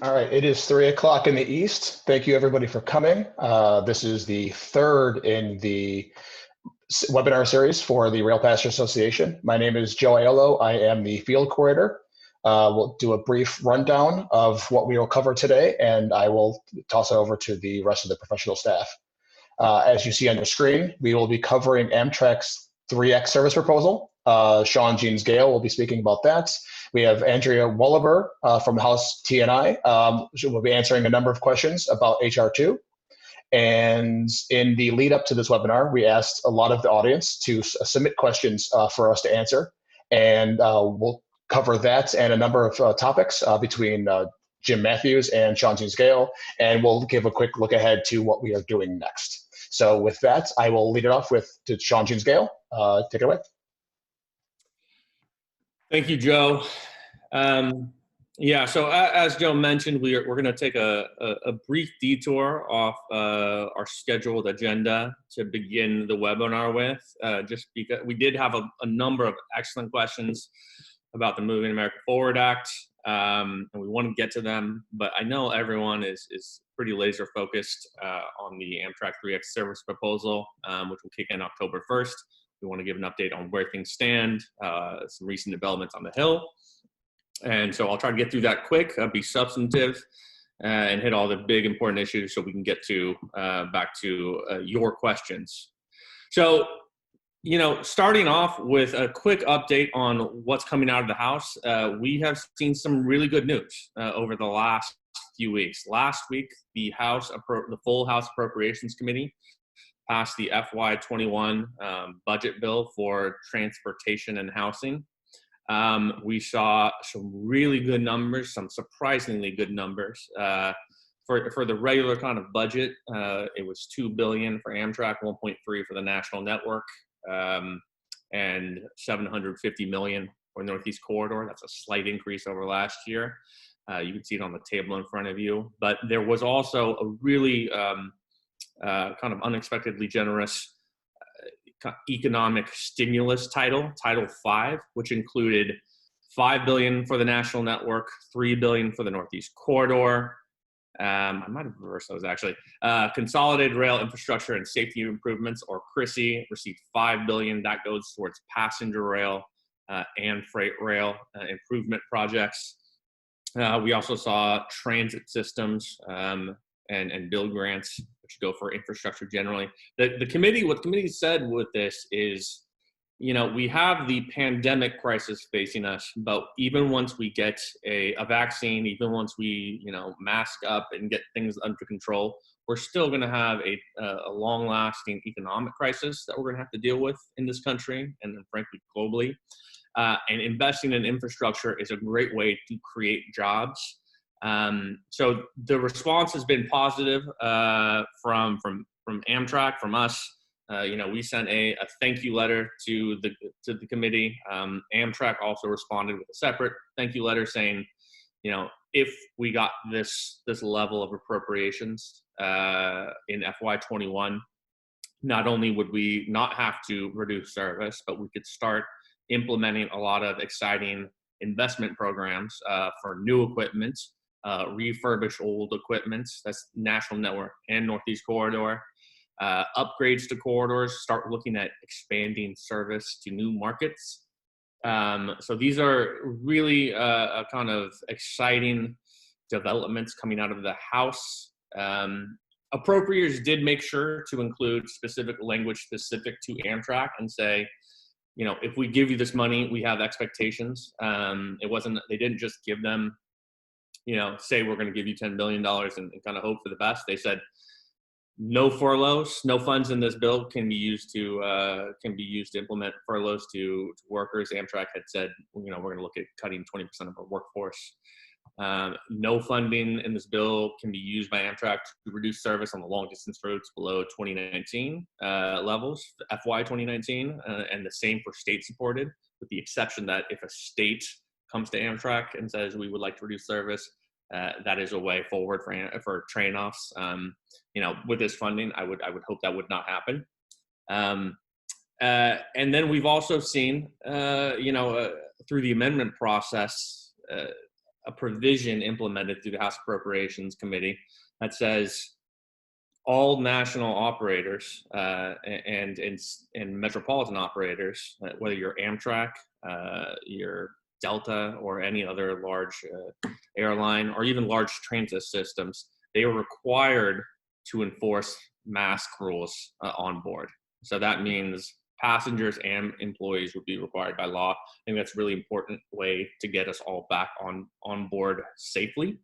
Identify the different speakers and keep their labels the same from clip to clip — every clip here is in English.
Speaker 1: All right, it is 3 o'clock in the East. Thank you everybody for coming. This is the third in the webinar series for the Rail Passenger Association. My name is Joe Aiello. I am the field coordinator. We'll do a brief rundown of what we will cover today, and I will toss it over to the rest of the professional staff. As you see on your screen, we will be covering Amtrak's 3X service proposal. Sean Jeans Gale will be speaking about that. We have Andrea Wolleber from House TNI. She will be answering a number of questions about HR2. And in the lead up to this webinar, we asked a lot of the audience to submit questions for us to answer. And we'll cover that and a number of topics between Jim Matthews and Sean Jeans Gale. And we'll give a quick look ahead to what we are doing next. So with that, I will lead it off to Sean Jeans Gale. Take it away.
Speaker 2: Thank you, Joe. So as Joe mentioned, we're going to take a brief detour off our scheduled agenda to begin the webinar with, just because we did have a number of excellent questions about the Moving America Forward Act, and we want to get to them, but I know everyone is pretty laser focused on the Amtrak 3X service proposal, which will kick in October 1st. We want to give an update on where things stand, some recent developments on the Hill. And so I'll try to get through that quick, be substantive, and hit all the big important issues so we can get to back to your questions. So, starting off with a quick update on what's coming out of the House, we have seen some really good news over the last few weeks. Last week, the full House Appropriations Committee passed the FY21 budget bill for transportation and housing. We saw some really good numbers, some surprisingly good numbers. For the regular kind of budget, it was $2 billion for Amtrak, 1.3 for the national network, and $750 million for Northeast Corridor. That's a slight increase over last year. You can see it on the table in front of you. But there was also a really kind of unexpectedly generous economic stimulus Title V, which included $5 billion for the national network, $3 billion for the Northeast Corridor. I might have reversed those actually. Consolidated Rail Infrastructure and Safety Improvements, or CRISI, received $5 billion. That goes towards passenger rail and freight rail improvement projects. We also saw transit systems and bill grants, which go for infrastructure generally. What the committee said with this is, we have the pandemic crisis facing us, but even once we get a vaccine, even once we, mask up and get things under control, we're still going to have a long-lasting economic crisis that we're going to have to deal with in this country and frankly globally. And investing in infrastructure is a great way to create jobs. So the response has been positive from Amtrak, from us. We sent a thank you letter to the committee. Amtrak also responded with a separate thank you letter saying, if we got this level of appropriations in FY21, not only would we not have to reduce service, but we could start implementing a lot of exciting investment programs for new equipment, refurbish old equipment, that's national network and Northeast Corridor, upgrades to corridors, start looking at expanding service to new markets. So these are really kind of exciting developments coming out of the House. Appropriators did make sure to include specific language specific to Amtrak and say, if we give you this money, we have expectations. They didn't just give them, say we're going to give you $10 billion and kind of hope for the best. They said no furloughs, no funds in this bill can be used to implement furloughs to workers. Amtrak had said, we're going to look at cutting 20% of our workforce. No funding in this bill can be used by Amtrak to reduce service on the long distance routes below 2019 levels, FY 2019, and the same for state supported, with the exception that if a state comes to Amtrak and says we would like to reduce service, that is a way forward for train offs. With this funding, I would hope that would not happen. And then we've also seen, through the amendment process, a provision implemented through the House Appropriations Committee that says all national operators and metropolitan operators, whether you're Amtrak, your Delta, or any other large airline, or even large transit systems, they are required to enforce mask rules on board. So that means passengers and employees would be required by law. I think that's a really important way to get us all back on board safely.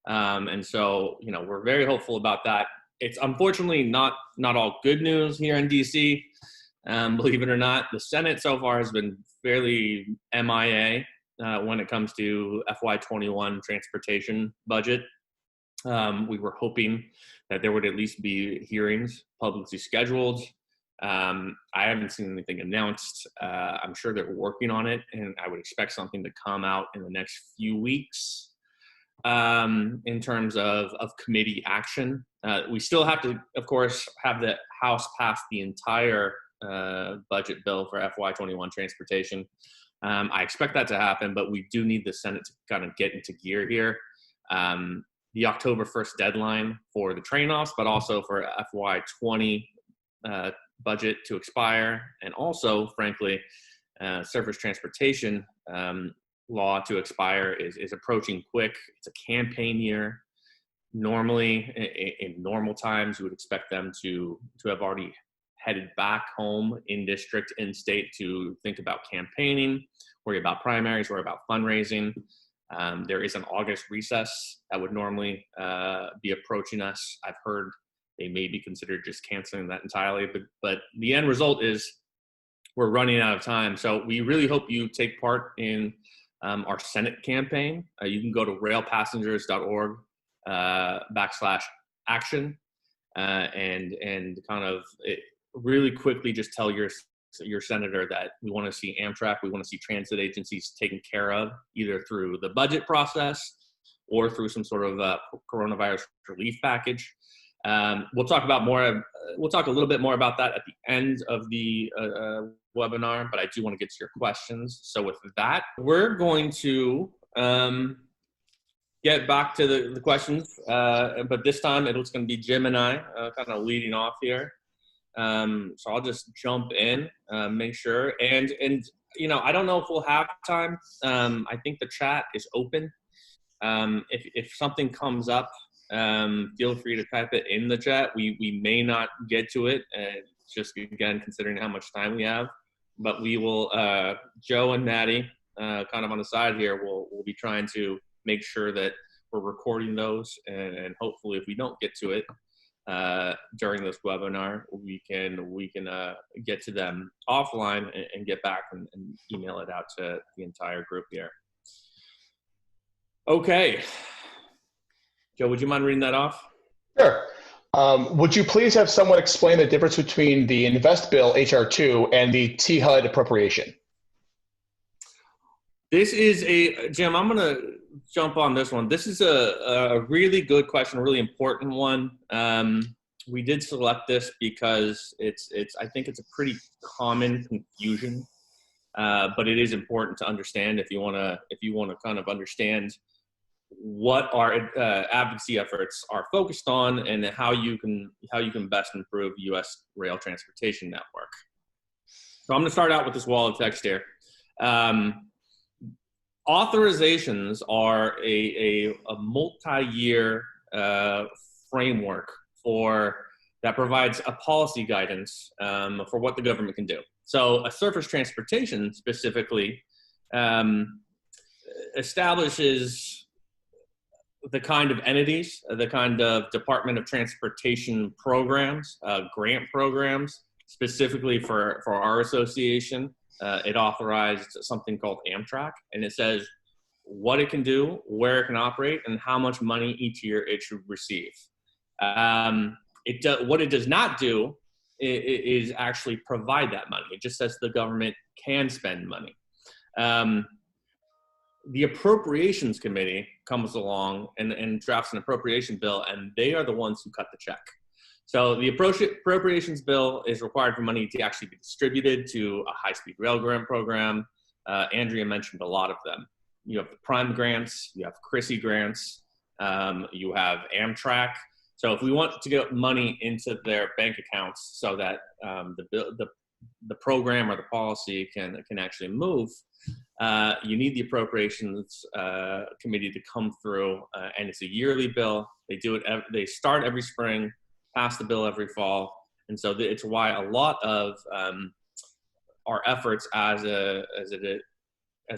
Speaker 2: And so, we're very hopeful about that. It's unfortunately not all good news here in DC. Believe it or not, the Senate so far has been fairly MIA when it comes to FY21 transportation budget. We were hoping that there would at least be hearings publicly scheduled. I haven't seen anything announced. I'm sure they're working on it, and I would expect something to come out in the next few weeks in terms of committee action. We still have to, of course, have the House pass the entire budget bill for FY21 transportation. I expect that to happen, but we do need the Senate to kind of get into gear here. The October 1st deadline for the train-offs, but also for FY20 budget to expire, and also, frankly, surface transportation law to expire is approaching quick. It's a campaign year. Normally, in normal times, you would expect them to have already headed back home in district, in state, to think about campaigning, worry about primaries, worry about fundraising. There is an August recess that would normally be approaching us. I've heard they may be considered just canceling that entirely, but the end result is we're running out of time. So we really hope you take part in our Senate campaign. You can go to railpassengers.org /action and kind of really quickly just tell your senator that we want to see Amtrak, we want to see transit agencies taken care of, either through the budget process or through some sort of coronavirus relief package. We'll talk a little bit more about that at the end of the webinar, but I do want to get to your questions. So with that, we're going to get back to the questions, but this time it's going to be Jim and I kind of leading off here. So I'll just jump in, make sure. And I don't know if we'll have time. I think the chat is open. If something comes up, feel free to type it in the chat. We may not get to it, just again, considering how much time we have. But we will, Joe and Maddie, kind of on the side here, we'll be trying to make sure that we're recording those, and hopefully if we don't get to it during this webinar, we can get to them offline and get back and email it out to the entire group here. Okay. Joe, would you mind reading that off?
Speaker 1: Sure. Would you please have someone explain the difference between the Invest Bill HR2 and the THUD appropriation?
Speaker 2: This is Jim, I'm going to jump on this one. This is a really good question, a really important one. We did select this because I think it's a pretty common confusion, but it is important to understand if you want to kind of understand what our advocacy efforts are focused on and how you can best improve U.S. rail transportation network. So I'm going to start out with this wall of text here. Authorizations are a multi-year framework that provides a policy guidance for what the government can do. So a surface transportation specifically establishes the kind of entities, the kind of Department of Transportation programs, grant programs, specifically for our association. It authorized something called Amtrak, and it says what it can do, where it can operate, and how much money each year it should receive. What it does not do is actually provide that money. It just says the government can spend money. The Appropriations Committee comes along and drafts an appropriation bill, and they are the ones who cut the check. So the appropriations bill is required for money to actually be distributed to a high-speed rail grant program. Andrea mentioned a lot of them. you have the Prime grants, you have Chrissy grants, you have Amtrak. So if we want to get money into their bank accounts so that the program or the policy can actually move, you need the appropriations committee to come through, and it's a yearly bill. They do it. They start every spring, pass the bill every fall, and so it's why a lot of our efforts as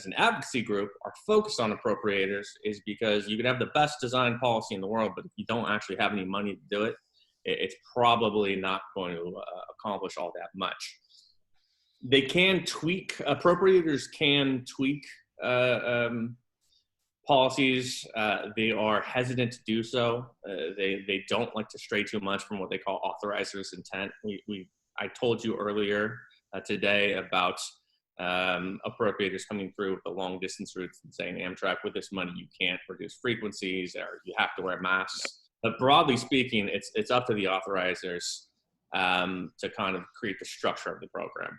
Speaker 2: an advocacy group are focused on appropriators, is because you can have the best design policy in the world, but if you don't actually have any money to do it, it's probably not going to accomplish all that much. They can tweak, appropriators can tweak policies. They are hesitant to do so. They don't like to stray too much from what they call authorizers' intent. I told you earlier today about appropriators coming through with the long distance routes and saying, Amtrak, with this money, you can't reduce frequencies, or you have to wear masks. But broadly speaking, it's up to the authorizers to kind of create the structure of the program.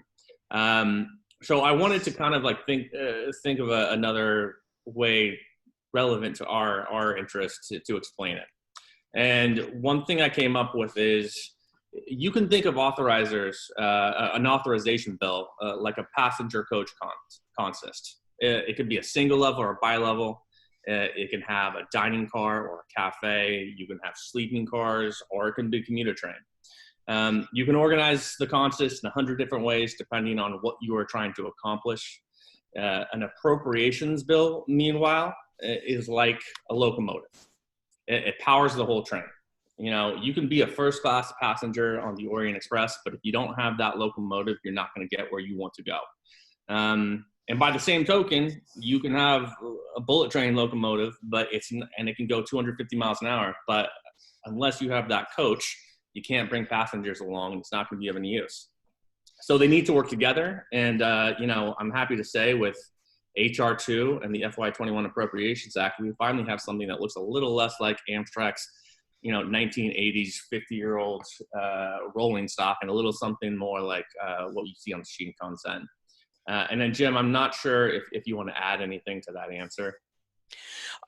Speaker 2: So I wanted to kind of like think of another way relevant to our interest to explain it. And one thing I came up with is, you can think of authorizers, an authorization bill, like a passenger coach consist. It could be a single level or a bi-level. It can have a dining car or a cafe. You can have sleeping cars, or it can be a commuter train. You can organize the consist in 100 different ways depending on what you are trying to accomplish. An appropriations bill, meanwhile, is like a locomotive. It powers the whole train. You know, you can be a first class passenger on the Orient Express, but if you don't have that locomotive, you're not going to get where you want to go. And by the same token, you can have a bullet train locomotive, but it can go 250 miles an hour. But unless you have that coach, you can't bring passengers along, and it's not going to be of any use. So they need to work together. And, you know, I'm happy to say with HR 2 and the FY21 Appropriations Act, we finally have something that looks a little less like Amtrak's, you know, 1980s 50-year-old rolling stock, and a little something more like what you see on the Shinkansen. And then, Jim, I'm not sure if you want to add anything to that answer.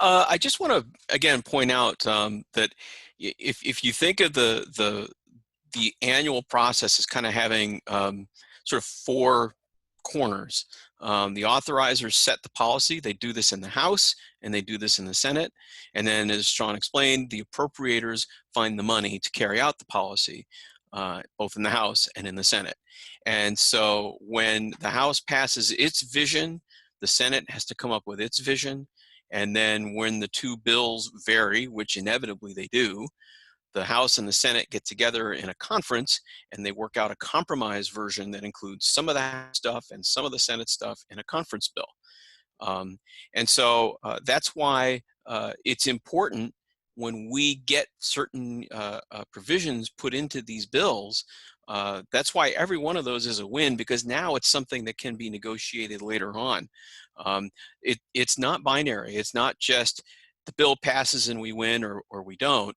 Speaker 3: I just want to again point out that if you think of the annual process as kind of having sort of four corners. The authorizers set the policy. They do this in the House and they do this in the Senate. And then, as Sean explained, the appropriators find the money to carry out the policy, both in the House and in the Senate. And so when the House passes its vision, the Senate has to come up with its vision. And then when the two bills vary, which inevitably they do, the House and the Senate get together in a conference and they work out a compromise version that includes some of the House stuff and some of the Senate stuff in a conference bill. And so that's why it's important when we get certain provisions put into these bills. That's why every one of those is a win, because now it's something that can be negotiated later on. It's not binary. It's not just the bill passes and we win or we don't.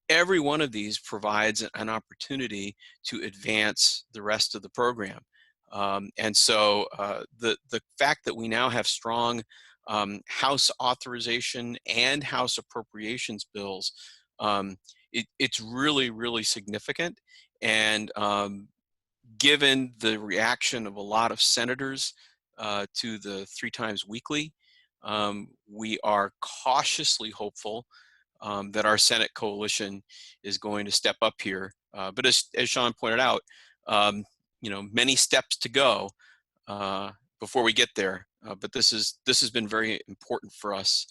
Speaker 3: Every one of these provides an opportunity to advance the rest of the program. And so the fact that we now have strong House authorization and House appropriations bills, it's really, really significant. And given the reaction of a lot of senators to the 3 times weekly, we are cautiously hopeful that our Senate coalition is going to step up here. But as Sean pointed out, you know, many steps to go before we get there. But this has been very important for us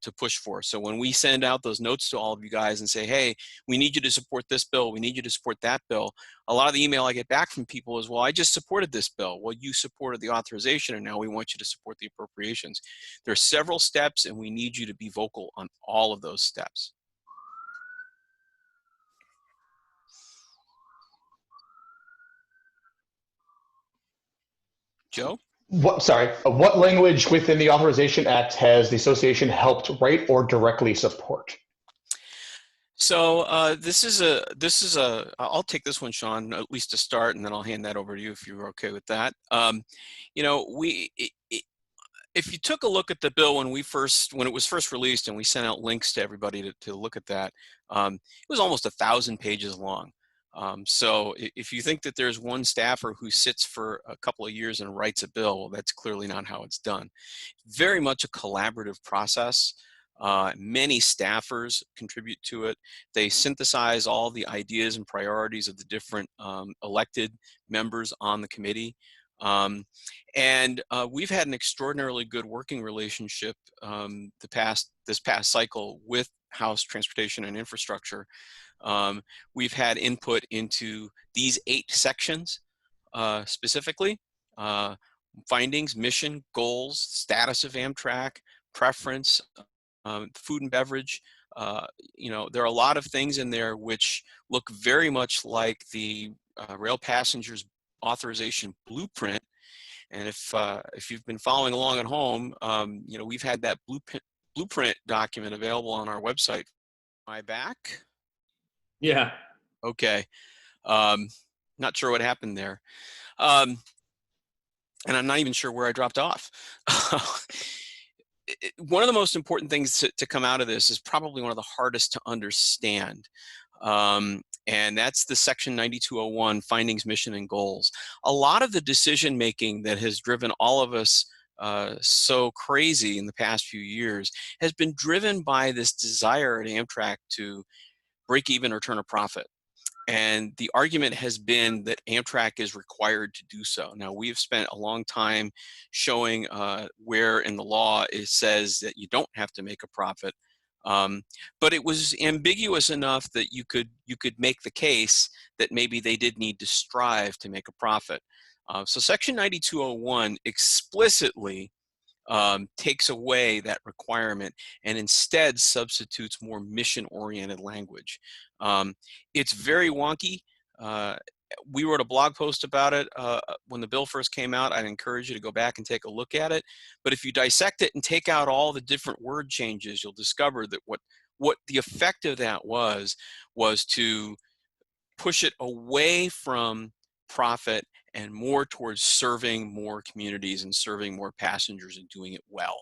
Speaker 3: to push for. So when we send out those notes to all of you guys and say, hey, we need you to support this bill, we need you to support that bill, a lot of the email I get back from people is, well, I just supported this bill. Well, you supported the authorization and now we want you to support the appropriations. There are several steps and we need you to be vocal on all of those steps. Joe?
Speaker 1: What language within the Authorization Act has the association helped write or directly support?
Speaker 3: So I'll take this one, Sean, at least to start, and then I'll hand that over to you if you're okay with that. You know, if you took a look at the bill when it was first released and we sent out links to everybody to look at that, it was almost 1,000 pages long. So if you think that there's one staffer who sits for a couple of years and writes a bill, well, that's clearly not how it's done. Very much a collaborative process. Many staffers contribute to it. They synthesize all the ideas and priorities of the different elected members on the committee. And we've had an extraordinarily good working relationship this past cycle with House Transportation and Infrastructure. We've had input into these 8 sections specifically: findings, mission, goals, status of Amtrak, preference, food and beverage. There are a lot of things in there which look very much like the rail passengers authorization blueprint. And if you've been following along at home, we've had that blueprint document available on our website. Am I back?
Speaker 2: Yeah.
Speaker 3: Okay. Not sure what happened there. And I'm not even sure where I dropped off. One of the most important things to come out of this is probably one of the hardest to understand. And that's the section 9201, findings, mission, and goals. A lot of the decision making that has driven all of us so crazy in the past few years has been driven by this desire at Amtrak to break even or turn a profit. And the argument has been that Amtrak is required to do so. Now, we have spent a long time showing where in the law it says that you don't have to make a profit. But it was ambiguous enough that you could make the case that maybe they did need to strive to make a profit. So Section 9201 explicitly takes away that requirement and instead substitutes more mission-oriented language. It's very wonky. We wrote a blog post about it when the bill first came out. I'd encourage you to go back and take a look at it. But if you dissect it and take out all the different word changes, you'll discover that what the effect of that was to push it away from profit and more towards serving more communities and serving more passengers and doing it well.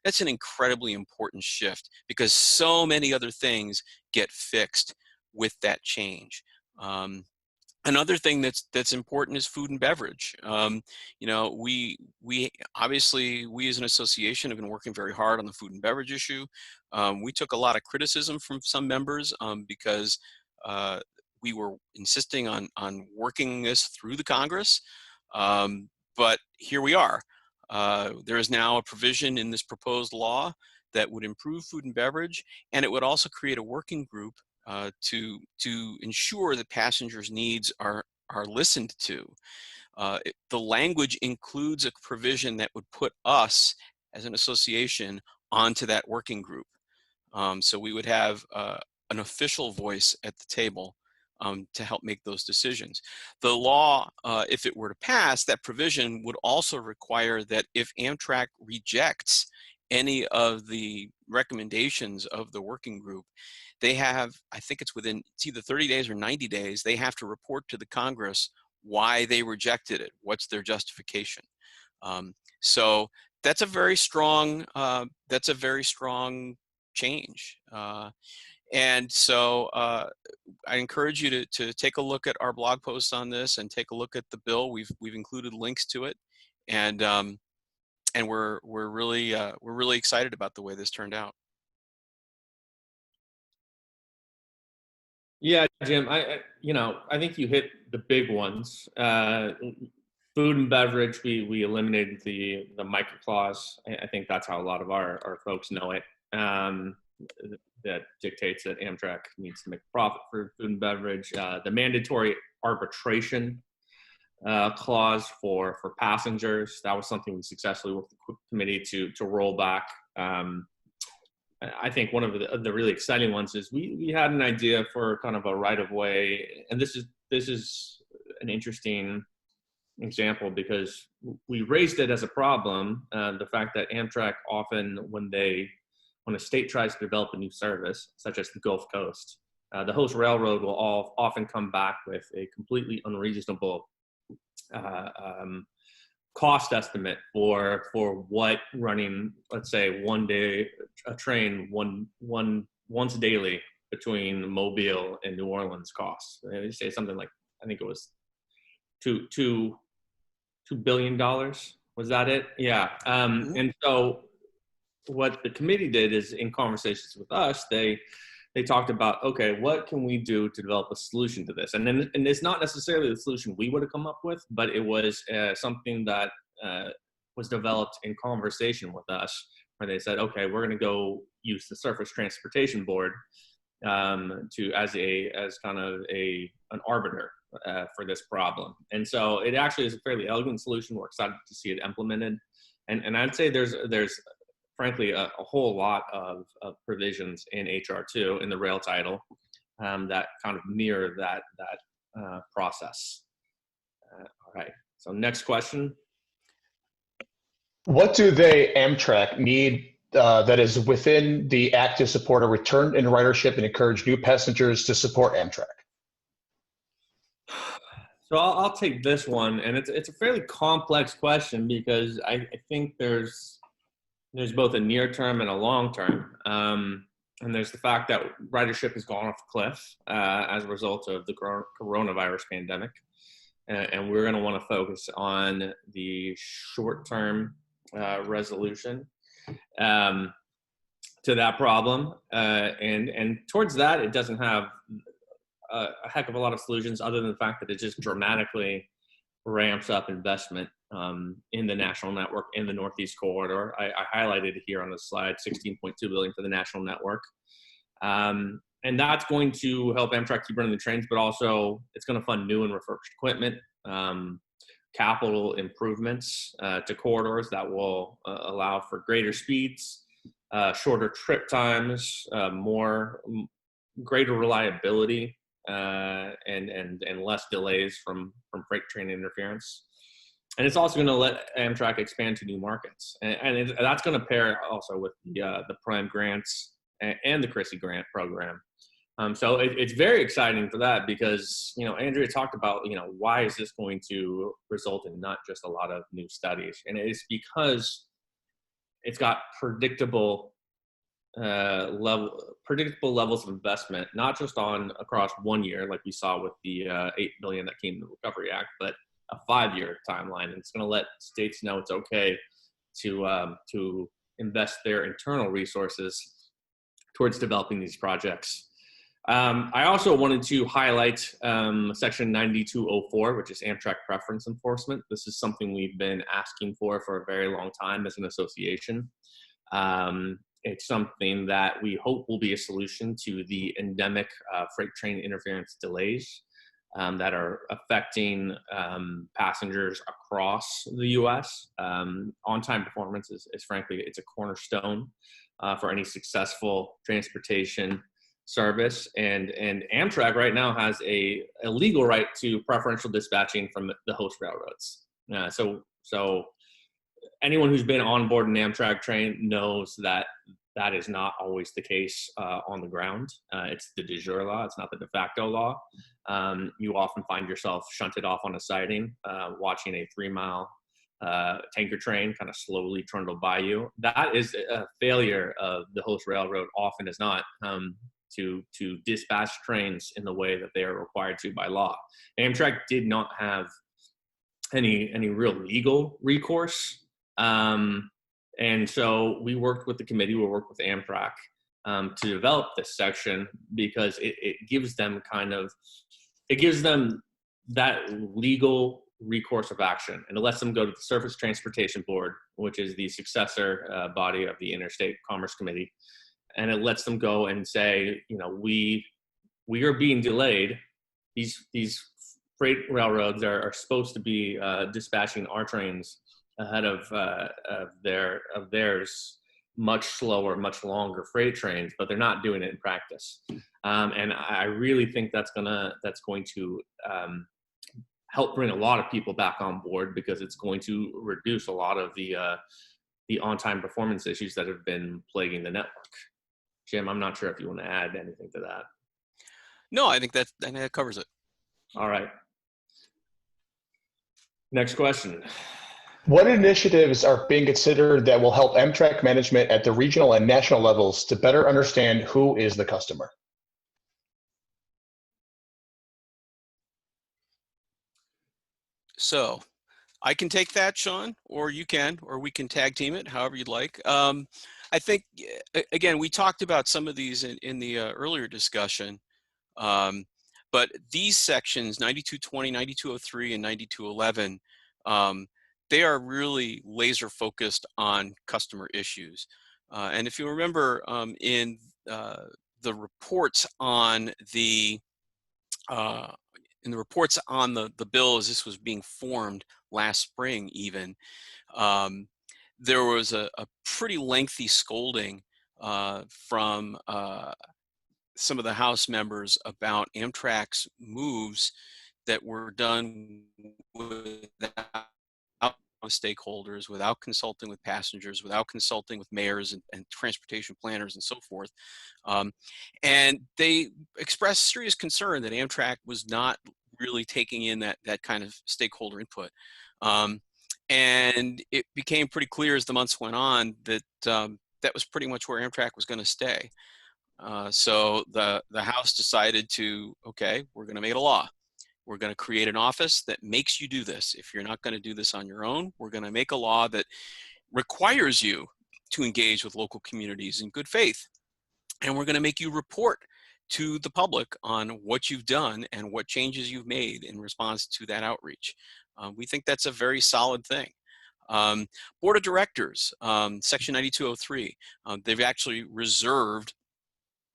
Speaker 3: That's an incredibly important shift because so many other things get fixed with that change. Another thing that's important is food and beverage. We obviously, we as an association have been working very hard on the food and beverage issue. We took a lot of criticism from some members because we were insisting on working this through the Congress, but here we are. There is now a provision in this proposed law that would improve food and beverage, and it would also create a working group to ensure that passengers' needs are listened to. The language includes a provision that would put us as an association onto that working group. So we would have an official voice at the table to help make those decisions. The law, if it were to pass, that provision would also require that if Amtrak rejects any of the recommendations of the working group, they have, I think it's either 30 days or 90 days, they have to report to the Congress why they rejected it. What's their justification? So that's a very strong change. And so I encourage you to take a look at our blog posts on this and take a look at the bill. We've included links to it, and we're really excited about the way this turned out.
Speaker 2: Yeah, Jim, I think you hit the big ones. Food and beverage, we eliminated the micro clause. I think that's how a lot of our folks know it. That dictates that Amtrak needs to make a profit for food and beverage. The mandatory arbitration clause for passengers, that was something we successfully worked with the committee to roll back. I think one of the really exciting ones is we had an idea for kind of a right-of-way, and this is an interesting example because we raised it as a problem, the fact that Amtrak often, when a state tries to develop a new service, such as the Gulf Coast, the host railroad will often come back with a completely unreasonable cost estimate for what running, let's say, one day a train once daily between Mobile and New Orleans costs. They say something like, I think it was $2 billion. Was that it? Yeah. And so what the committee did is, in conversations with us, they talked about, okay, what can we do to develop a solution to this? And it's not necessarily the solution we would have come up with, but it was something that was developed in conversation with us, where they said, okay, we're going to go use the Surface Transportation Board as kind of an arbiter for this problem. And so it actually is a fairly elegant solution. We're excited to see it implemented. And I'd say there's frankly a whole lot of provisions in HR2 in the rail title that kind of mirror that process. All right, so next question.
Speaker 1: What do they, Amtrak, need that is within the act to support a return in ridership and encourage new passengers to support Amtrak?
Speaker 2: So I'll take this one, and it's a fairly complex question because I think there's both a near term and a long term, and there's the fact that ridership has gone off a cliff as a result of the coronavirus pandemic, and we're going to want to focus on the short term resolution to that problem, and towards that, it doesn't have a heck of a lot of solutions other than the fact that it just dramatically ramps up investment in the national network in the Northeast corridor. I highlighted here on the slide $16.2 billion for the national network, and that's going to help Amtrak keep running the trains, but also it's going to fund new and refurbished equipment, capital improvements to corridors that will allow for greater speeds, shorter trip times, greater reliability, and less delays from freight train interference. And it's also going to let Amtrak expand to new markets. And that's going to pair also with the Prime grants and the Chrissy grant program. So it's very exciting for that because, Andrea talked about, why is this going to result in not just a lot of new studies? And it's because it's got predictable levels of investment, not just across 1 year, like we saw with the $8 billion that came in the Recovery Act, but a 5-year timeline. And it's going to let states know it's okay to invest their internal resources towards developing these projects. I also wanted to highlight Section 9204, which is Amtrak preference enforcement. This is something we've been asking for a very long time as an association. It's something that we hope will be a solution to the endemic freight train interference delays that are affecting passengers across the U.S. On-time performance is frankly, it's a cornerstone for any successful transportation service. And Amtrak right now has a legal right to preferential dispatching from the host railroads. So anyone who's been on board an Amtrak train knows that that is not always the case on the ground. It's the de jure law. It's not the de facto law. You often find yourself shunted off on a siding, watching a 3-mile tanker train kind of slowly trundle by you. That is a failure of the host railroad, often as not, to dispatch trains in the way that they are required to by law. Amtrak did not have any real legal recourse. And so we worked with the committee, we worked with Amtrak to develop this section because it gives them that legal recourse of action, and it lets them go to the Surface Transportation Board, which is the successor body of the Interstate Commerce Committee. And it lets them go and say, we are being delayed. These freight railroads are supposed to be dispatching our trains ahead of theirs, much slower, much longer freight trains, but they're not doing it in practice. And I really think that's going to help bring a lot of people back on board because it's going to reduce a lot of the on-time performance issues that have been plaguing the network. Jim, I'm not sure if you want to add anything to that.
Speaker 3: No, I think that covers it.
Speaker 2: All right. Next question.
Speaker 1: What initiatives are being considered that will help Amtrak management at the regional and national levels to better understand who is the customer?
Speaker 3: So I can take that, Sean, or you can, or we can tag team it, however you'd like. I think, again, we talked about some of these in the earlier discussion, um, but these sections, 9220, 9203, and 9211, they are really laser focused on customer issues. And if you remember in the reports on the uh, the bill as this was being formed last spring even, um, there was a pretty lengthy scolding from some of the House members about Amtrak's moves that were done without stakeholders, without consulting with passengers, without consulting with mayors and transportation planners and so forth. Um, and they expressed serious concern that Amtrak was not really taking in that kind of stakeholder input. Um, and it became pretty clear as the months went on that that was pretty much where Amtrak was going to stay. So the House decided to, okay, we're going to make it a law. We're going to create an office that makes you do this. If you're not going to do this on your own, we're going to make a law that requires you to engage with local communities in good faith. And we're going to make you report to the public on what you've done and what changes you've made in response to that outreach. We think that's a very solid thing. Board of Directors, Section 9203, they've actually reserved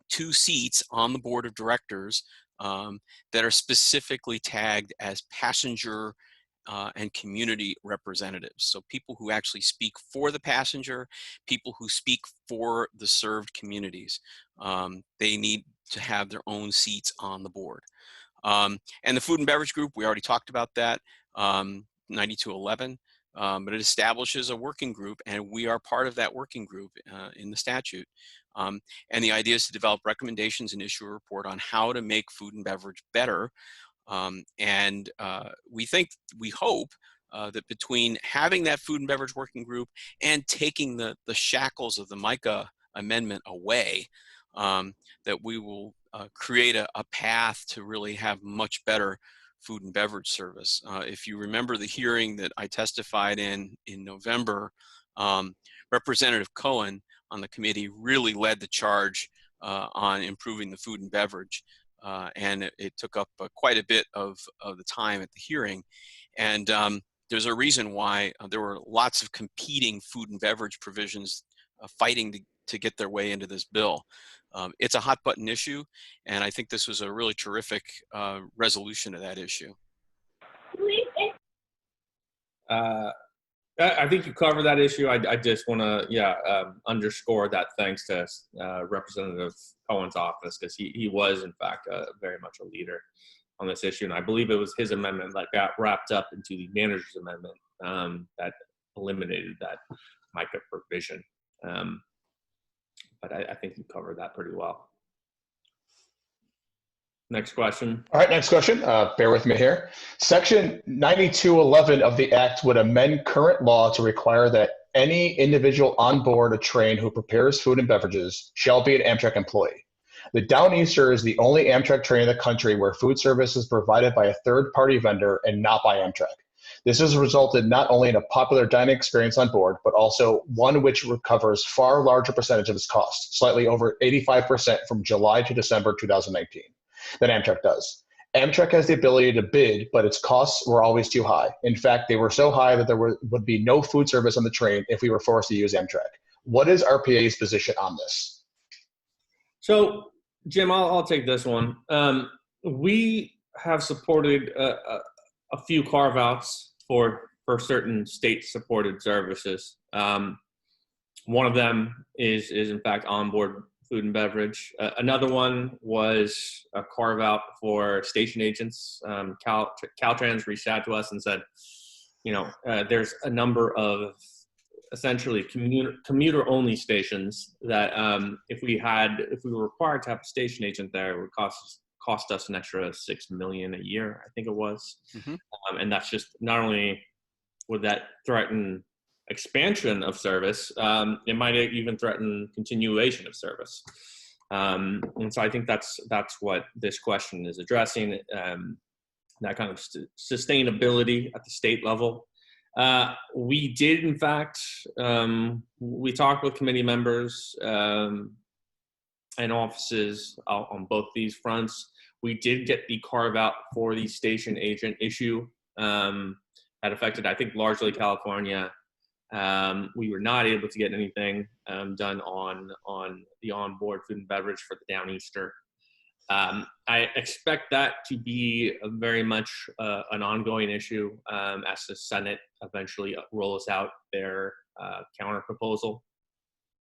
Speaker 3: 2 seats on the board of directors that are specifically tagged as passenger and community representatives. So people who actually speak for the passenger, people who speak for the served communities. They need to have their own seats on the board. And the food and beverage group, we already talked about that, 9211. But it establishes a working group, and we are part of that working group in the statute. And the idea is to develop recommendations and issue a report on how to make food and beverage better. We hope that between having that food and beverage working group and taking the shackles of the MICA amendment away, that we will create a path to really have much better food and beverage service. If you remember the hearing that I testified in November, Representative Cohen on the committee really led the charge on improving the food and beverage. And it took up quite a bit of the time at the hearing. And there's a reason why there were lots of competing food and beverage provisions fighting to get their way into this bill. It's a hot button issue, and I think this was a really terrific resolution of that issue.
Speaker 2: I think you covered that issue. I just want to, underscore that thanks to Representative Cohen's office, because he was, in fact, very much a leader on this issue. And I believe it was his amendment that got wrapped up into the manager's amendment that eliminated that MICA provision. But I think you covered that pretty well. Next question.
Speaker 1: All right, next question. Bear with me here. Section 9211 of the Act would amend current law to require that any individual on board a train who prepares food and beverages shall be an Amtrak employee. The Downeaster is the only Amtrak train in the country where food service is provided by a third-party vendor and not by Amtrak. This has resulted not only in a popular dining experience on board, but also one which recovers far larger percentage of its cost, slightly over 85% from July to December 2019. Than Amtrak does. Amtrak has the ability to bid, but its costs were always too high. In fact, they were so high that there would be no food service on the train if we were forced to use Amtrak. What is RPA's position on this?
Speaker 2: So, Jim, I'll take this one. We have supported a few carve-outs for certain state-supported services. One of them is in fact onboard food and beverage. Another one was a carve out for station agents. Caltrans reached out to us and said, there's a number of essentially commuter only stations that if we were required to have a station agent there, it would cost us an extra $6 million a year, I think it was. Mm-hmm. And that's just not only would that threaten expansion of service? It might even threaten continuation of service. And so I think that's what this question is addressing, that kind of sustainability at the state level. We did, in fact, we talked with committee members and offices on both these fronts. We did get the carve out for the station agent issue that affected, I think, largely California. We were not able to get anything done on the onboard food and beverage for the Downeaster. I expect that to be very much an ongoing issue as the Senate eventually rolls out their counter proposal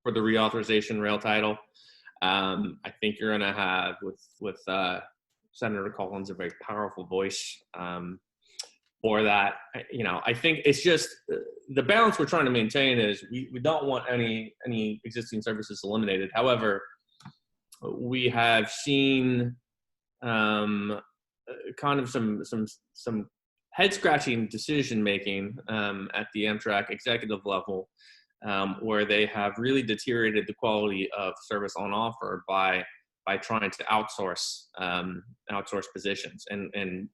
Speaker 2: for the reauthorization rail title. I think you're going to have with Senator Collins a very powerful voice for that. I think it's just the balance we're trying to maintain is we don't want any existing services eliminated. However, we have seen kind of some head scratching decision making at the Amtrak executive level, where they have really deteriorated the quality of service on offer by trying to outsource positions. And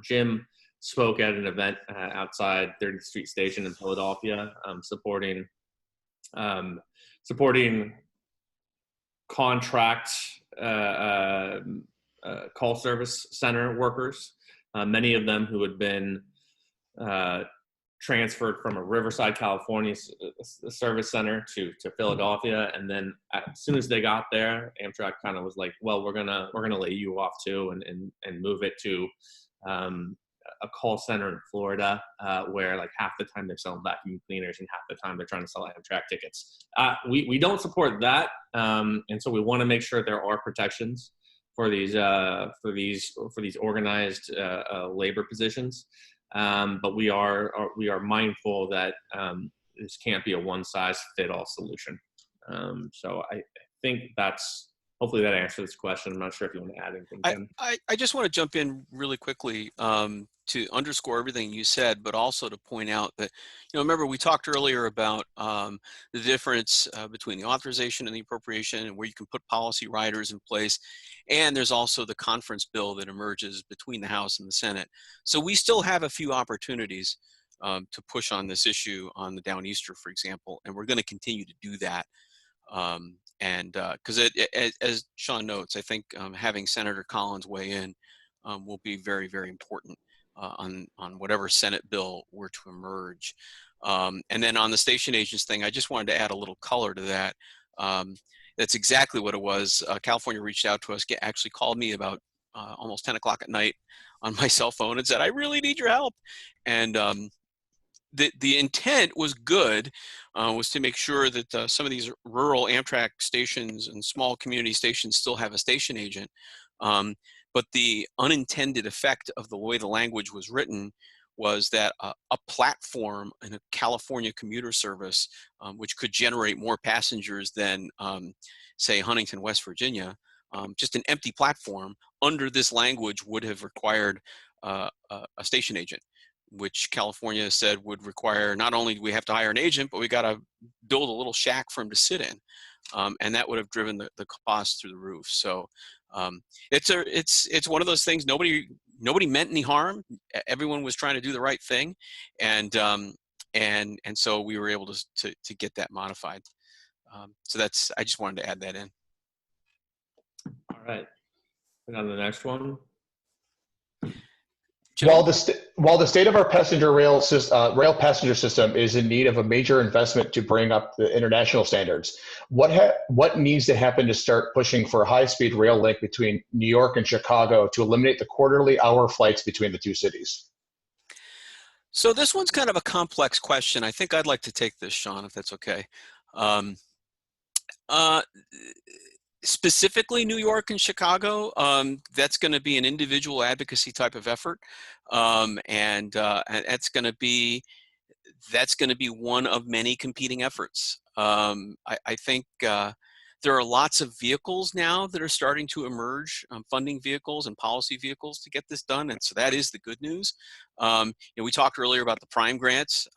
Speaker 2: Jim spoke at an event outside 30th Street Station in Philadelphia, supporting contract call service center workers, many of them who had been transferred from a Riverside, California service center to Philadelphia, and then as soon as they got there, Amtrak kind of was like, "Well, we're gonna lay you off too, and move it to a call center in Florida, where like half the time they're selling vacuum cleaners and half the time they're trying to sell Amtrak tickets." We don't support that, and so we want to make sure there are protections for these organized labor positions. But we are mindful that this can't be a one-size-fit-all solution. So I think hopefully that answers this question. I'm not sure if you want to add anything, Jim.
Speaker 3: I just want to jump in really quickly to underscore everything you said, but also to point out that, remember we talked earlier about the difference between the authorization and the appropriation, and where you can put policy riders in place. And there's also the conference bill that emerges between the House and the Senate. So we still have a few opportunities to push on this issue on the Downeaster, for example, and we're going to continue to do that. And because as Sean notes, I think having Senator Collins weigh in will be very, very important on whatever Senate bill were to emerge. And then on the station agents thing, I just wanted to add a little color to that. That's exactly what it was. California reached out to us, actually called me about almost 10 o'clock at night on my cell phone and said, "I really need your help." And the intent was good, was to make sure that some of these rural Amtrak stations and small community stations still have a station agent. But the unintended effect of the way the language was written was that a platform in a California commuter service, which could generate more passengers than, say, Huntington, West Virginia, just an empty platform under this language would have required a station agent, which California said would require, not only do we have to hire an agent, but we got to build a little shack for him to sit in. And that would have driven the cost through the roof. So it's one of those things. Nobody meant any harm. Everyone was trying to do the right thing, and so we were able to get that modified. So I just wanted to add that in.
Speaker 2: All right, and on the next one.
Speaker 1: While the state of our passenger rail passenger system is in need of a major investment to bring up the international standards, what needs to happen to start pushing for a high-speed rail link between New York and Chicago to eliminate the quarterly hour flights between the two cities?
Speaker 3: So this one's kind of a complex question. I think I'd like to take this, Sean, if that's okay. Specifically New York and Chicago, that's going to be an individual advocacy type of effort, and that's going to be one of many competing efforts. I think There are lots of vehicles now that are starting to emerge, funding vehicles and policy vehicles to get this done, and so that is the good news. We talked earlier about the prime grants.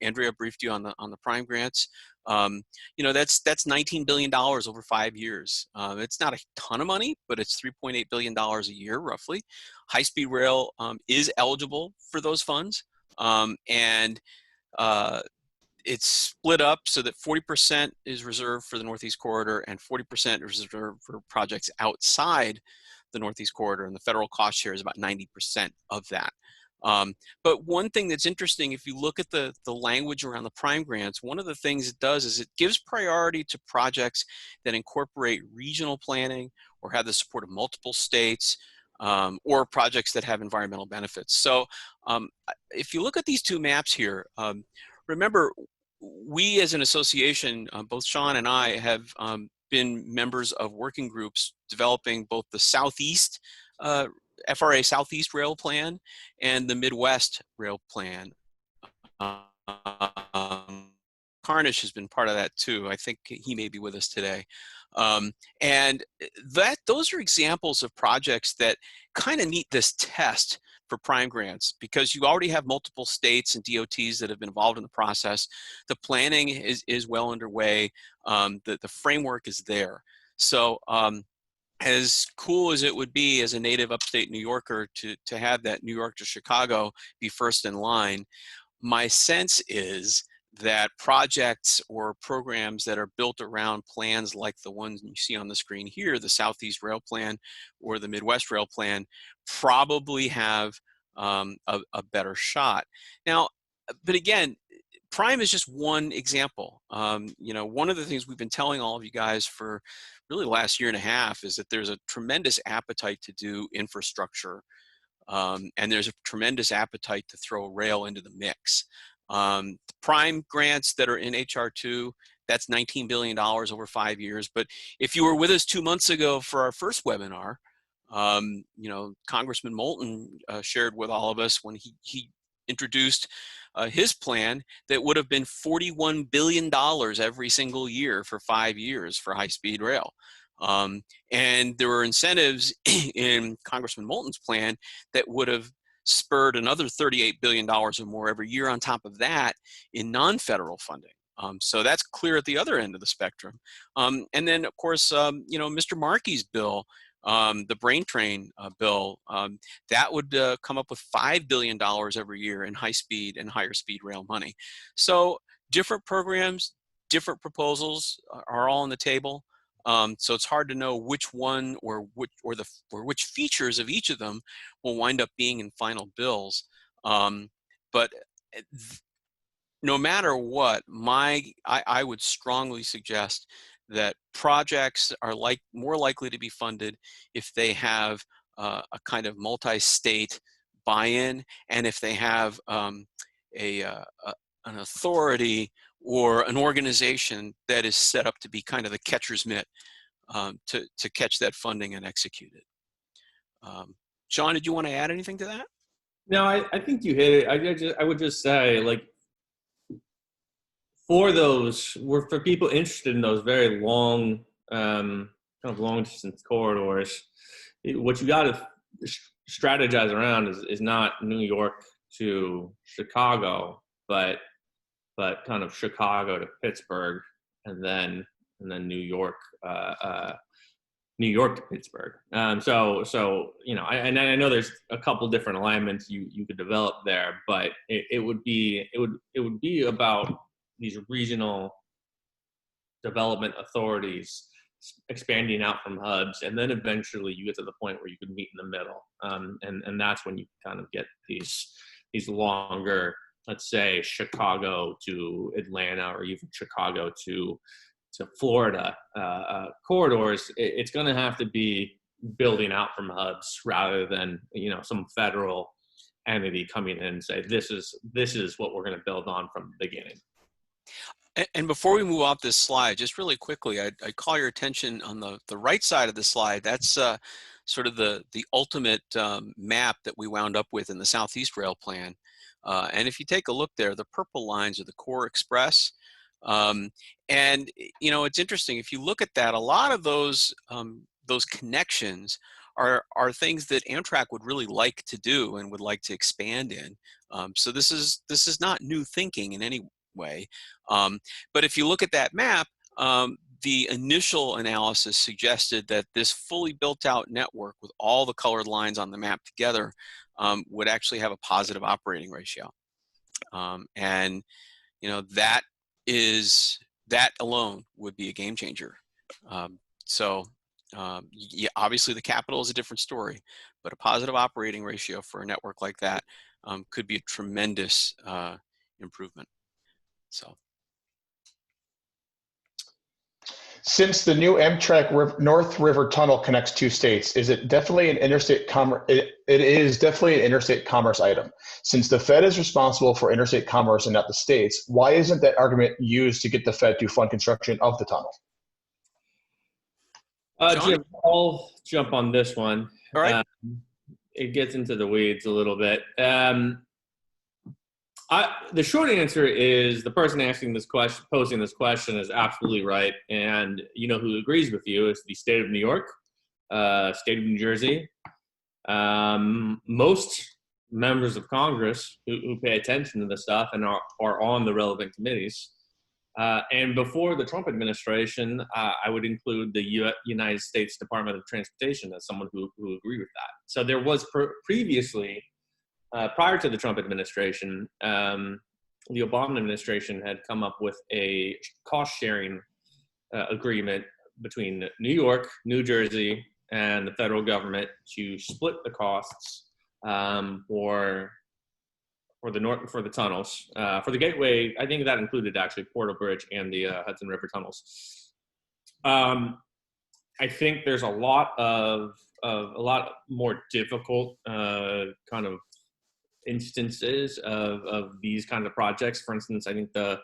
Speaker 3: Andrea briefed you on the prime grants. That's $19 billion over 5 years. It's not a ton of money, but it's $3.8 billion a year, roughly. High-speed rail is eligible for those funds, and it's split up so that 40% is reserved for the Northeast Corridor and 40% is reserved for projects outside the Northeast Corridor, and the federal cost share is about 90% of that. But one thing that's interesting, if you look at the language around the prime grants, one of the things it does is it gives priority to projects that incorporate regional planning or have the support of multiple states, or projects that have environmental benefits. So if you look at these two maps here, remember, we as an association, both Sean and I have been members of working groups developing both the Southeast FRA Southeast Rail Plan and the Midwest Rail Plan. Carnish has been part of that too. I think he may be with us today. And those are examples of projects that kind of meet this test for prime grants, because you already have multiple states and DOTs that have been involved in the process. The planning is well underway. The framework is there. So as cool as it would be as a native upstate New Yorker to have that New York to Chicago be first in line, my sense is that projects or programs that are built around plans like the ones you see on the screen here, the Southeast Rail Plan or the Midwest Rail Plan, probably have a better shot. Now, but again, prime is just one example. One of the things we've been telling all of you guys for really the last year and a half is that there's a tremendous appetite to do infrastructure, and there's a tremendous appetite to throw rail into the mix. The prime grants that are in HR2, that's $19 billion over 5 years. But if you were with us 2 months ago for our first webinar, Congressman Moulton shared with all of us when he introduced his plan that would have been $41 billion every single year for 5 years for high-speed rail. And there were incentives in Congressman Moulton's plan that would have spurred another $38 billion or more every year on top of that in non-federal funding. So that's clear at the other end of the spectrum. And then, of course, Mr. Markey's bill, the Brain Train bill, that would come up with $5 billion every year in high-speed and higher-speed rail money. So different programs, different proposals are all on the table. So it's hard to know which one or which features of each of them will wind up being in final bills. But no matter what, I would strongly suggest that projects are more likely to be funded if they have a kind of multi-state buy-in, and if they have an authority or an organization that is set up to be kind of the catcher's mitt to catch that funding and execute it. Sean, did you want to add anything to that?
Speaker 2: No, I think you hit it. I would just say, like, for people interested in those very long, kind of long distance corridors, what you got to strategize around is not New York to Chicago, but kind of Chicago to Pittsburgh, and then New York to Pittsburgh. So I know there's a couple different alignments you could develop there, but it would be about these regional development authorities expanding out from hubs, and then eventually you get to the point where you could meet in the middle, and that's when you kind of get these longer, let's say Chicago to Atlanta or even Chicago to Florida corridors. It's going to have to be building out from hubs rather than some federal entity coming in and say this is what we're going to build on from the beginning.
Speaker 3: And before we move off this slide, just really quickly, I'd call your attention on the right side of the slide. That's sort of the ultimate map that we wound up with in the Southeast Rail Plan. And if you take a look there, the purple lines are the Core Express. And it's interesting, if you look at that, a lot of those connections are things that Amtrak would really like to do and would like to expand in. So this is not new thinking in any way. But if you look at that map, the initial analysis suggested that this fully built out network with all the colored lines on the map together would actually have a positive operating ratio. And that alone would be a game changer. Yeah, obviously the capital is a different story, but a positive operating ratio for a network like that could be a tremendous improvement. So.
Speaker 1: Since the new Amtrak North River Tunnel connects two states, is it definitely an interstate commerce? It is definitely an interstate commerce item. Since the Fed is responsible for interstate commerce and not the states, why isn't that argument used to get the Fed to fund construction of the tunnel?
Speaker 2: Jim, I'll jump on this one.
Speaker 3: All right.
Speaker 2: It gets into the weeds a little bit. The short answer is the person asking this question, posing this question, is absolutely right. And who agrees with you is the state of New York, state of New Jersey. Most members of Congress who pay attention to this stuff and are on the relevant committees. And before the Trump administration, I would include the United States Department of Transportation as someone who agreed with that. So there was previously, prior to the Trump administration, the Obama administration had come up with a cost-sharing agreement between New York, New Jersey, and the federal government to split the costs for the tunnels. For the Gateway, I think that included actually Portal Bridge and the Hudson River tunnels. I think there's a lot more difficult kind of instances of these kind of projects. For instance, I think the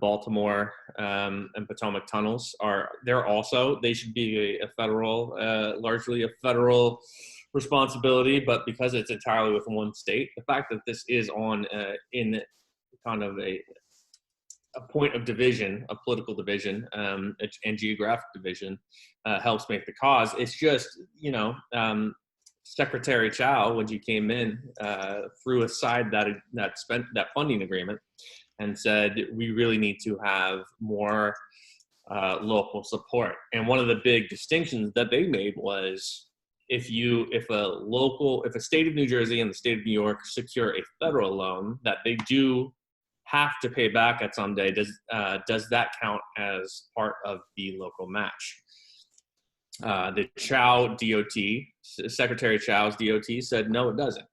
Speaker 2: Baltimore and Potomac tunnels they should be a federal, largely a federal responsibility, but because it's entirely within one state, the fact that this is in kind of a point of division, a political division, and geographic division helps make the cause. It's just, Secretary Chow, when she came in, threw aside that funding agreement and said, we really need to have more local support. And one of the big distinctions that they made was if a state of New Jersey and the state of New York secure a federal loan that they do have to pay back at some day, does that count as part of the local match? The Chow DOT, Secretary Chow's DOT said, no, it doesn't.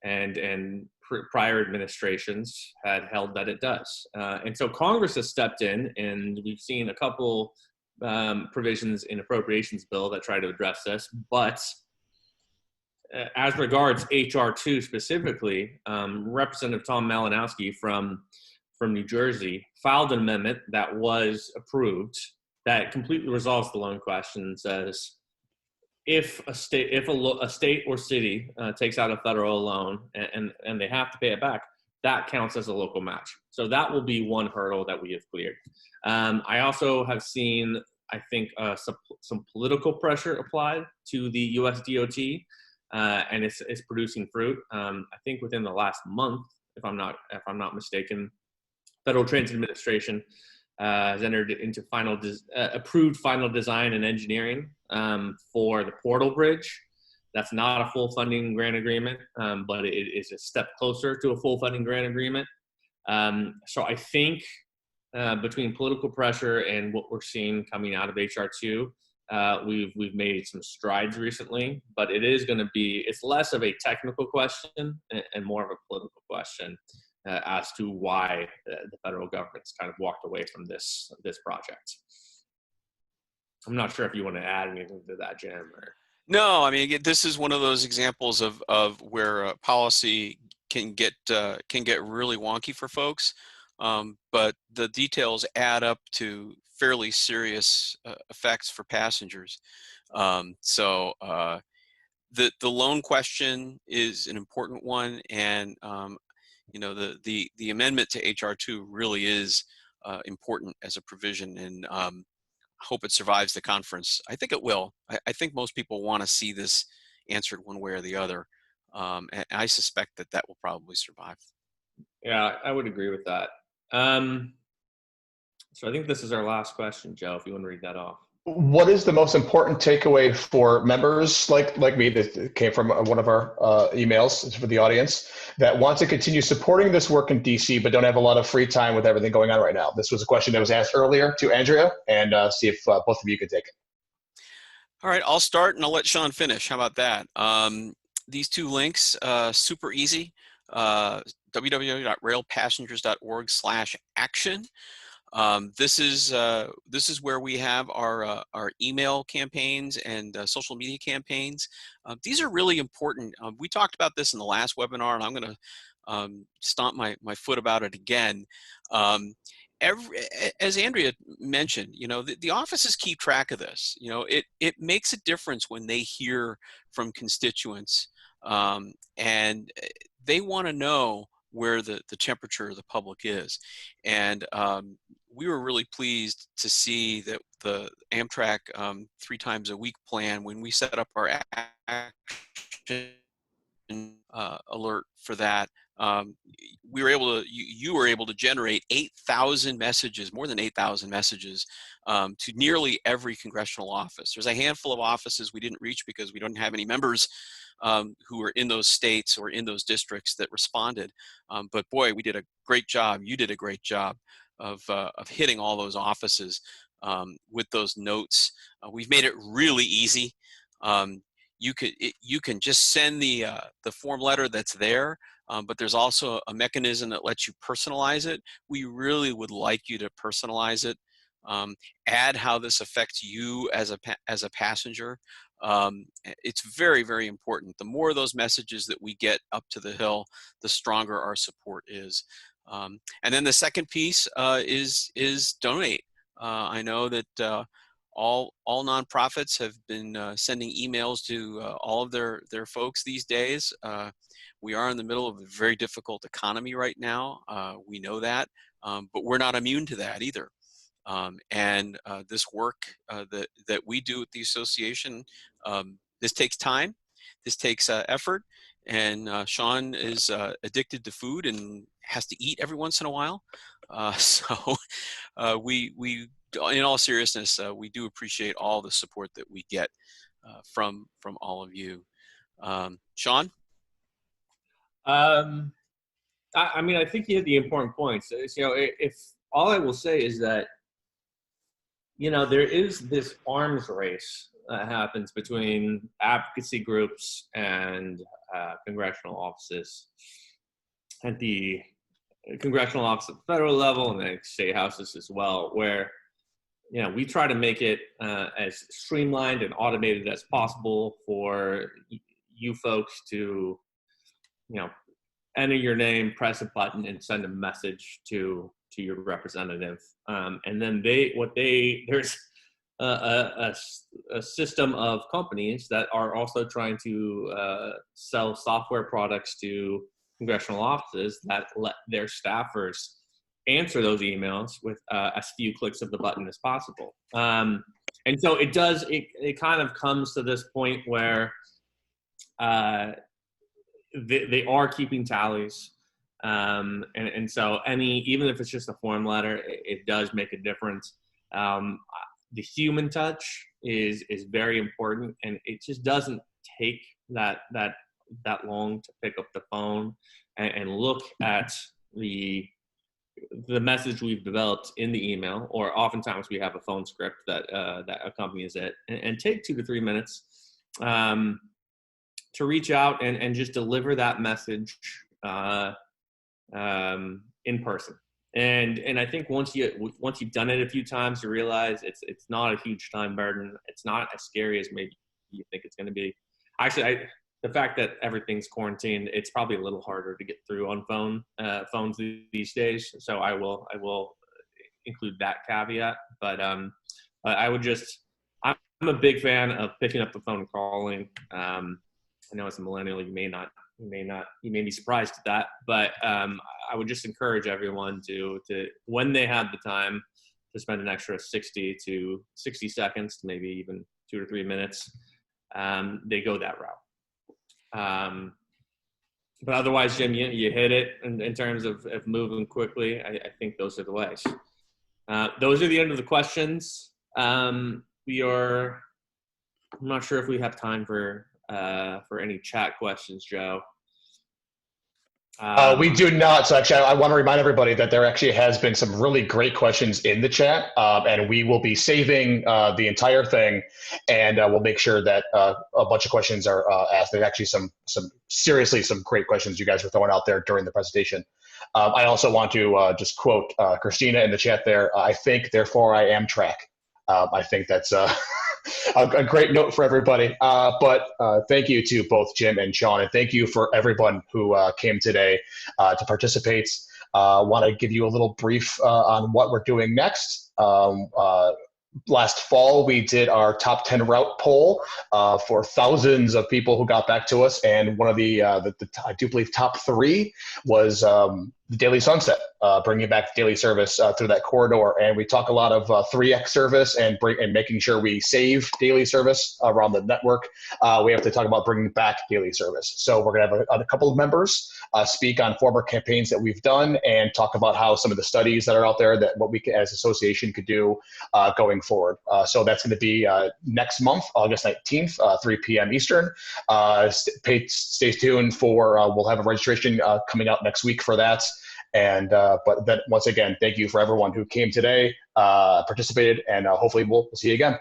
Speaker 2: And prior administrations had held that it does. And so Congress has stepped in, and we've seen a couple provisions in appropriations bill that try to address this. But as regards HR 2 specifically, Representative Tom Malinowski from New Jersey filed an amendment that was approved that completely resolves the loan question and says, if a state or city takes out a federal loan and they have to pay it back, that counts as a local match. So that will be one hurdle that we have cleared. I also have seen, I think, some political pressure applied to the U.S. DOT, and it's producing fruit. I think within the last month, if I'm not mistaken, Federal Transit Administration has entered into approved final design and engineering for the Portal Bridge. That's not a full funding grant agreement, but it is a step closer to a full funding grant agreement. So I think between political pressure and what we're seeing coming out of HR 2, we've made some strides recently, but it's less of a technical question and more of a political question as to why the federal government's kind of walked away from this project. I'm not sure if you want to add anything to that, Jim. Or...
Speaker 3: No, I mean, this is one of those examples of where policy can get really wonky for folks, but the details add up to fairly serious effects for passengers. The loan question is an important one, and the amendment to HR2 really is important as a provision, and hope it survives the conference. I think it will. I think most people want to see this answered one way or the other. And I suspect that will probably survive.
Speaker 2: Yeah, I would agree with that. So I think this is our last question, Joe, if you want to read that off.
Speaker 1: What is the most important takeaway for members like me that came from one of our emails for the audience that want to continue supporting this work in DC but don't have a lot of free time with everything going on right now? This was a question that was asked earlier to Andrea, and see if both of you could take it.
Speaker 3: All right, I'll start and I'll let Sean finish. How about that? These two links, super easy. www.railpassengers.org/action. This is where we have our email campaigns and social media campaigns. These are really important. We talked about this in the last webinar, and I'm going to stomp my foot about it again. As Andrea mentioned, the offices keep track of this. It makes a difference when they hear from constituents, and they want to know where the temperature of the public is. And we were really pleased to see that the Amtrak 3 times a week plan, when we set up our action alert for that, we were able to, you were able to generate 8,000 messages, more than 8,000 messages to nearly every congressional office. There's a handful of offices we didn't reach because we don't have any members who were in those states or in those districts that responded. But boy, we did a great job. You did a great job of hitting all those offices with those notes. We've made it really easy. You can just send the form letter that's there, but there's also a mechanism that lets you personalize it. We really would like you to personalize it. Add how this affects you as a passenger. It's very, very important. The more of those messages that we get up to the Hill, the stronger our support is. And then the second piece is donate. I know that all nonprofits have been sending emails to all of their folks these days. We are in the middle of a very difficult economy right now. We know that, but we're not immune to that either. And this work that we do at the association, this takes time, this takes effort, and Sean is addicted to food and has to eat every once in a while. So we in all seriousness, we do appreciate all the support that we get from all of you. Sean?
Speaker 2: I mean, I think you hit the important points. If all I will say is that, there is this arms race that happens between advocacy groups and congressional offices at the congressional office at the federal level and the state houses as well, where we try to make it as streamlined and automated as possible for you folks to enter your name, press a button, and send a message to your representative. And then there's a system of companies that are also trying to sell software products to congressional offices that let their staffers answer those emails with as few clicks of the button as possible. And so it kind of comes to this point where they are keeping tallies. And so even if it's just a form letter, it does make a difference. The human touch is very important, and it just doesn't take that long to pick up the phone and look at the message we've developed in the email, or oftentimes we have a phone script that accompanies it, and take 2 to 3 minutes to reach out and just deliver that message in person. And I think once you've done it a few times, you realize it's not a huge time burden. It's not as scary as maybe you think it's going to be. Actually, the fact that everything's quarantined, it's probably a little harder to get through on phones these days. So I will include that caveat. But I'm a big fan of picking up the phone and calling. I know as a millennial, you may not you may be surprised at that, but I would just encourage everyone to when they have the time to spend an extra 60 to 60 seconds, maybe even 2 to 3 minutes, they go that route. But otherwise, Jim, you hit it in terms of moving quickly. I think those are the ways. Those are the end of the questions. I'm not sure if we have time for any chat questions, Joe.
Speaker 1: We do not. So actually, I want to remind everybody that there actually has been some really great questions in the chat, and we will be saving the entire thing, and we'll make sure that a bunch of questions are asked. There's actually some great questions you guys were throwing out there during the presentation. I also want to just quote Christina in the chat there. I think, therefore, I am Amtrak. I think that's a great note for everybody. But thank you to both Jim and Sean, and thank you for everyone who came today to participate. Want to give you a little brief on what we're doing next. Last fall, we did our top 10 route poll for thousands of people who got back to us, and one of the I do believe top 3 was the Daily Sunset, bringing back daily service through that corridor. And we talk a lot of 3x service and making sure we save daily service around the network. We have to talk about bringing back daily service. So we're going to have a couple of members speak on former campaigns that we've done and talk about how some of the studies that are out there, that what we as association could do going forward. So that's going to be next month, August 19th, 3 p.m. Eastern. Stay tuned for, we'll have a registration coming out next week for that. And but then once again, thank you for everyone who came today, participated, and hopefully we'll see you again.